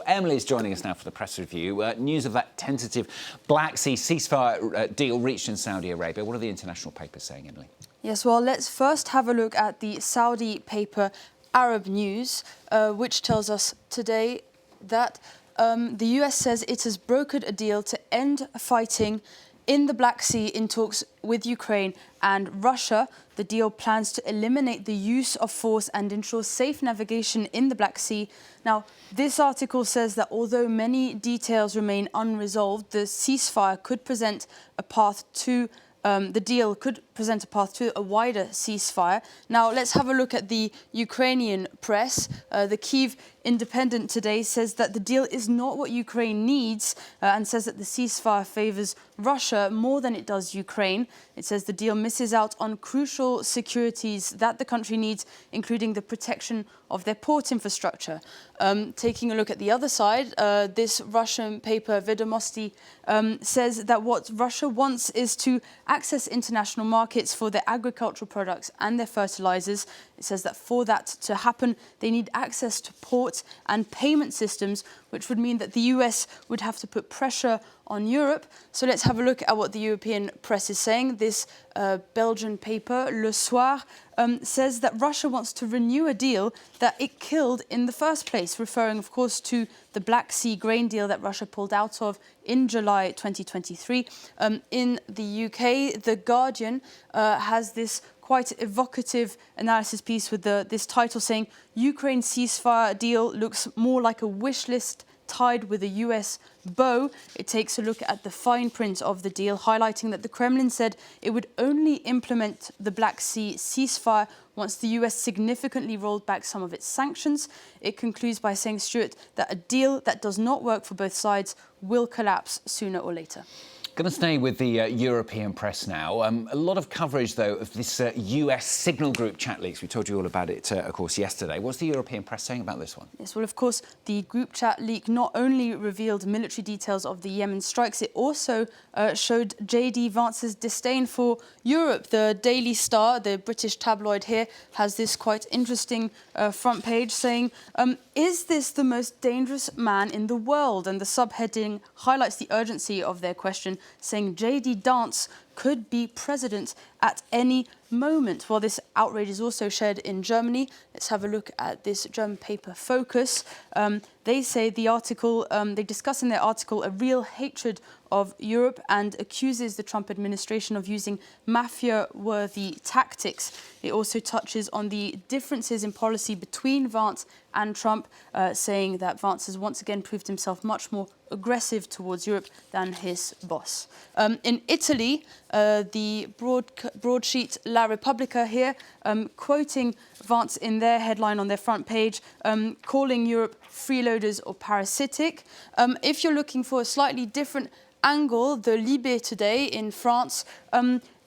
Emily's joining us now for the press review. News of that tentative Black Sea ceasefire deal reached in Saudi Arabia. What are the international papers saying, Emily? Yes, well, let's first have a look at the Saudi paper Arab News, which tells us today that the US says it has brokered a deal to end fighting in the Black Sea in talks with Ukraine and Russia. The deal plans to eliminate the use of force and ensure safe navigation in the Black Sea. Now, this article says that although many details remain unresolved, the ceasefire could present a path to the deal could present a path to a wider ceasefire. Now, let's have a look at the Ukrainian press. The Kyiv Independent today says that the deal is not what Ukraine needs and says that the ceasefire favours Russia more than it does Ukraine. It says the deal misses out on crucial securities that the country needs, including the protection of their port infrastructure. Taking a look at the other side, this Russian paper, Vedomosti, says that what Russia wants is to access international markets for their agricultural products and their fertilizers. It says that for that to happen, they need access to ports and payment systems, which would mean that the US would have to put pressure on Europe. So let's have a look at what the European press is saying. This Belgian paper, Le Soir, says that Russia wants to renew a deal that it killed in the first place, referring, of course, to the Black Sea grain deal that Russia pulled out of in July 2023. In the UK, The Guardian has this quite evocative analysis piece with this title saying, Ukraine ceasefire deal looks more like a wish list tied with a US bow. It takes a look at the fine print of the deal, highlighting that the Kremlin said it would only implement the Black Sea ceasefire once the US significantly rolled back some of its sanctions. It concludes by saying, Stuart, that a deal that does not work for both sides will collapse sooner or later. Going to stay with the European press now. A lot of coverage, though, of this US signal group chat leaks. We told you all about it, of course, yesterday. What's the European press saying about this one? Yes, well, of course, the group chat leak not only revealed military details of the Yemen strikes, it also showed J.D. Vance's disdain for Europe. The Daily Star, the British tabloid here, has this quite interesting front page saying, is this the most dangerous man in the world? And the subheading highlights the urgency of their question, saying J.D. Vance could be president at any moment. Well, this outrage is also shared in Germany. Let's have a look at this German paper, Focus. They say the article, they discuss in their article a real hatred of Europe and accuses the Trump administration of using mafia-worthy tactics. It also touches on the differences in policy between Vance and Trump, saying that Vance has once again proved himself much more aggressive towards Europe than his boss. In Italy, the broadsheet La Repubblica here, quoting Vance in their headline on their front page, calling Europe freeloaders or parasitic. If you're looking for a slightly different angle, the Libé today in France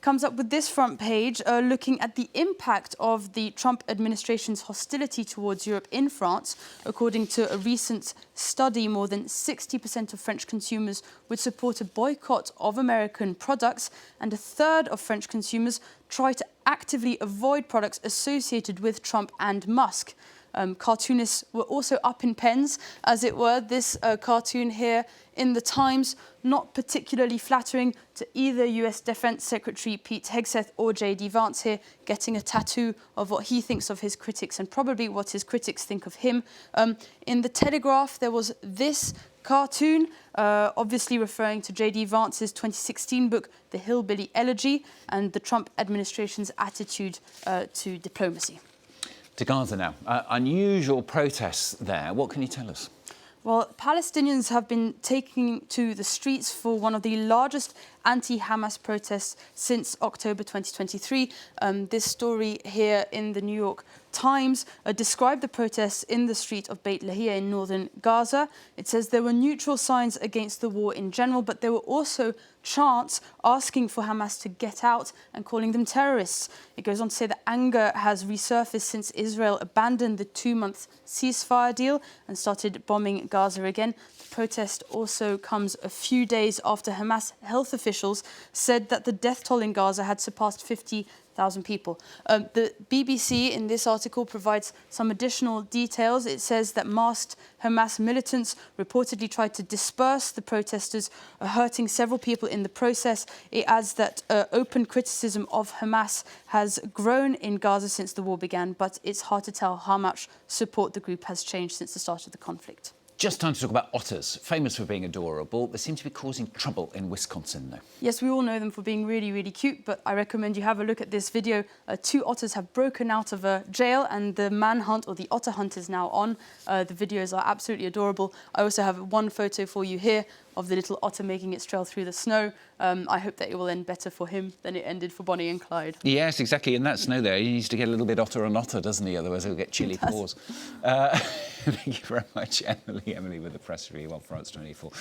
comes up with this front page looking at the impact of the Trump administration's hostility towards Europe in France. According to a recent study, more than 60% of French consumers would support a boycott of American products, and a third of French consumers try to actively avoid products associated with Trump and Musk. Cartoonists were also up in pens, as it were. This cartoon here in the Times, not particularly flattering to either US Defense Secretary Pete Hegseth or J.D. Vance here, getting a tattoo of what he thinks of his critics and probably what his critics think of him. In the Telegraph, there was this cartoon, obviously referring to J.D. Vance's 2016 book, The Hillbilly Elegy, and the Trump administration's attitude to diplomacy. To Gaza now. Unusual protests there. What can you tell us? Well, Palestinians have been taking to the streets for one of the largest anti-Hamas protests since October 2023. This story here in the New York Times described the protests in the street of Beit Lahia in northern Gaza. It says there were neutral signs against the war in general, but there were also chants asking for Hamas to get out and calling them terrorists. It goes on to say that anger has resurfaced since Israel abandoned the 2-month ceasefire deal and started bombing Gaza again. The protest also comes a few days after Hamas health officials officials said that the death toll in Gaza had surpassed 50,000 people. The BBC in this article provides some additional details. It says that masked Hamas militants reportedly tried to disperse the protesters, hurting several people in the process. It adds that open criticism of Hamas has grown in Gaza since the war began, but it's hard to tell how much support the group has changed since the start of the conflict. Just time to talk about otters, famous for being adorable. They seem to be causing trouble in Wisconsin, though. Yes, we all know them for being really, really cute, but I recommend you have a look at this video. 2 otters have broken out of a jail and the manhunt, or the otter hunt, is now on. The videos are absolutely adorable. I also have one photo for you here of the little otter making its trail through the snow. I hope that it will end better for him than it ended for Bonnie and Clyde. Yes, exactly. In that snow there, he needs to get a little bit otter on otter, doesn't he? Otherwise he'll get chilly paws. Thank you very much, Emily. Emily with the press review on France 24.